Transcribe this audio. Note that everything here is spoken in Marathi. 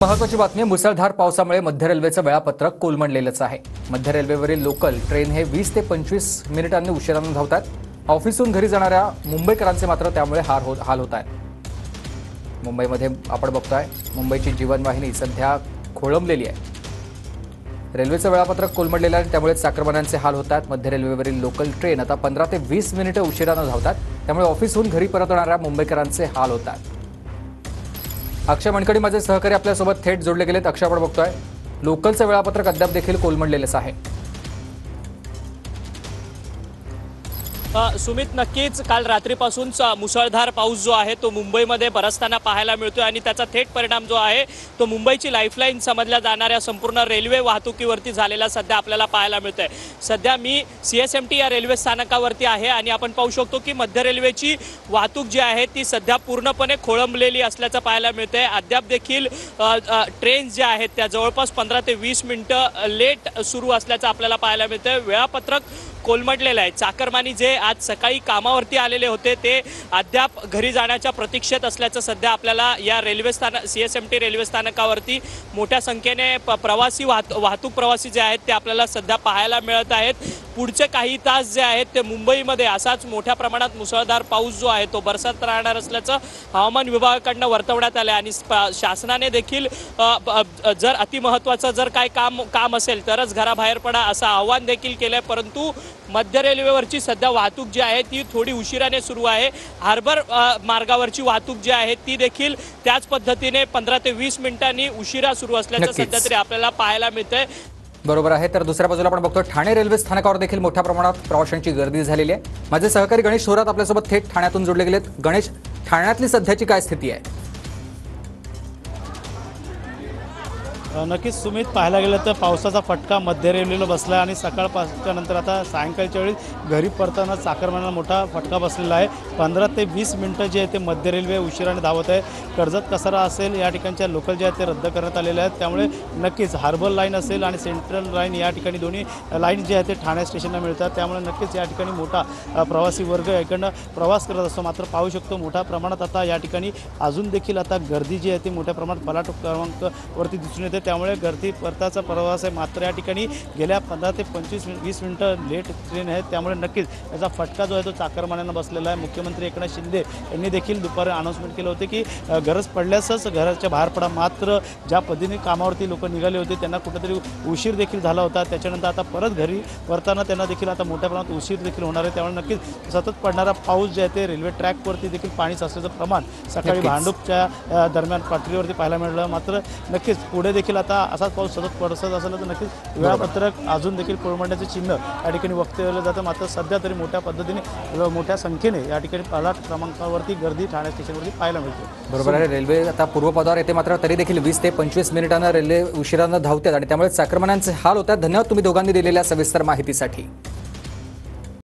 महत्त्वाची बातमी, मुसळधार पावसामुळे मध्य रेल्वेचं वेळापत्रक कोलमडलेलंच आहे। मध्य रेल्वेवरील लोकल ट्रेन हे 20 ते 25 मिनिटांनी उशिराने धावतात। ऑफिसहून घरी जाणाऱ्या मुंबईकरांचे मात्र त्यामुळे हाल होत आहेत। मुंबईमध्ये आपण बघतोय, मुंबईची जीवनवाहिनी सध्या खोळंबलेली आहे। रेल्वेचं वेळापत्रक कोलमडलेलं आहे, त्यामुळे चाकरमान्यांचे हाल होत आहेत। मध्य रेल्वेवरील लोकल ट्रेन आता 15 ते 20 मिनिटे उशिराने धावतात, त्यामुळे ऑफिसहून घरी परतणाऱ्या मुंबईकरांचे हाल होत आहेत। अक्षय मनकडी माझे सहकारी आपल्यासोबत थेट जोडले गेलेत। अक्षय, आपण बघतोय लोकलचं वेळापत्रक अद्याप देखील कोलमडलेलंच आहे। सुमित, नक्कीच काल रात्रीपासून मुसळधार पाऊस जो आहे तो मुंबईमध्ये बरसताना पाहायला मिळतोय आणि त्याचा थेट परिणाम जो आहे तो मुंबईची लाईफलाईन समजल्या जाणाऱ्या संपूर्ण रेल्वे वाहतुकीवरती झालेला सध्या आपल्याला पाहायला मिळतोय। सध्या मी CSMT या रेल्वे स्थानकावरती आहे आणि आपण पाहू शकतो की मध्य रेल्वेची वाहतूक जी आहे ती सध्या पूर्णपणे खोळंबलेली असल्याचं पाहायला मिळतंय। अद्याप देखील ट्रेन्स ज्या आहेत त्या जवळपास 15 ते 20 मिनिटं लेट सुरू असल्याचं आपल्याला पाहायला मिळतंय। वेळापत्रक कोलमडलेलं आहे। चाकरमानी जे आज सकाळी कामावरती आलेले होते ते अद्याप घरी जाण्याच्या प्रतीक्षेत असल्याचं सध्या आपल्याला या CSMT रेल्वे स्थानकावरती मोठ्या संख्येने वाहतूक प्रवासी जे आहेत ते आपल्याला सध्या पाहायला मिळत आहेत। पुढचे काही तास जे आहेत ते मुंबईमध्ये असाच मोठ्या प्रमाणात मुसळधार पाऊस जो आहे तो बरसत राहणार असल्याचं हवामान विभागाकडून वर्तवण्यात आलं आणि शासनाने देखील जर अतिमहत्त्वाचं जर काय काम असेल तरच घराबाहेर पडा असं आवाहन देखील केलंय। परंतु मध्य रेल्वेवरची सध्या वाहतूक जी आहे ती थोडी उशिराने सुरू आहे। हार्बर मार्गावरची वाहतूक जी आहे ती देखील त्याच पद्धतीने 15 ते 20 मिनिटांनी उशिरा सुरू असल्याचं सध्या तरी आपल्याला पाहायला मिळतंय। बरोबर आहे। तर दुसऱ्या बाजूला आपण बघतो ठाणे रेल्वे स्थानकावर देखील मोठ्या प्रमाणात प्रवाशांची गर्दी झालेली आहे। माझे सहकारी गणेश थोरात आपल्यासोबत थेट ठाण्यातून जोडले गेलेत। गणेश, ठाण्यातली सध्याची काय स्थिती आहे? नक्कीच सुमित, पाहायला गेलं तर पावसाचा फटका मध्य रेल्वेला बसला आहे आणि सकाळपासूनच्या नंतर आता सायंकाळच्या वेळी घरी परताना चाकरमान्यांना मोठा फटका बसलेला आहे। 15 ते 20 मिनिटं जे आहे ते मध्य रेल्वे उशिराने धावत आहे। कर्जत कसारा असेल या ठिकाणच्या लोकल जे आहेत ते रद्द करण्यात आलेले आहेत, त्यामुळे नक्कीच हार्बर लाईन असेल आणि सेंट्रल लाईन या ठिकाणी दोन्ही लाईन जे आहेत ते ठाणे स्टेशनला मिळतात, त्यामुळे नक्कीच या ठिकाणी मोठा प्रवासी वर्ग इकडनं प्रवास करत असतो। मात्र पाहू शकतो मोठ्या प्रमाणात आता या ठिकाणी अजून देखील आता गर्दी जी आहे ती मोठ्या प्रमाणात फलाट क्रमांकावरती दिसून येते, त्यामुळे गर्दी परताचा प्रवास आहे। मात्र या ठिकाणी गेल्या 15 ते 20 मिनिटं लेट ट्रेन आहे, त्यामुळे नक्कीच याचा फटका जो आहे तो चाकरमान्यांना बसलेला आहे। मुख्यमंत्री एकनाथ शिंदे यांनी देखील दुपारी अनाउन्समेंट केलं होते की गरज पडल्यासच घराच्या बाहेर पडा। मात्र ज्या पद्धतीने कामावरती लोक निघाले होते त्यांना कुठेतरी उशीर देखील झाला होता, त्याच्यानंतर आता परत घरी परताना त्यांना देखील आता मोठ्या प्रमाणात उशीर देखील होणार आहे। त्यामुळे नक्कीच सतत पडणारा पाऊस जे आहे ते रेल्वे ट्रॅकवरती देखील पाणी साचल्याचं प्रमाण सकाळी भांडूपच्या दरम्यान पातळीवरती पाहायला मिळालं। मात्र नक्कीच पुढे देखील आता असाच पाऊस सतत पडत असेल तर नक्कीच वेळापत्रक अजून देखील कोलमडण्याचे चिन्ह या ठिकाणी वक्तव्य जातं। मात्र सध्या तरी मोठ्या पद्धतीने मोठ्या संख्येने या ठिकाणी फलाट क्रमांकावरती गर्दी ठाणे स्टेशनवरती पाहायला मिळते। बरोबर आहे। रेल्वे आता पूर्वपदावर येते, मात्र तरी देखील 20 ते 25 मिनिटांना रेल्वे उशिरानं धावतात आणि त्यामुळे चाकरमान्यांचे हाल होतात। धन्यवाद तुम्ही दोघांनी दिलेल्या सविस्तर माहितीसाठी।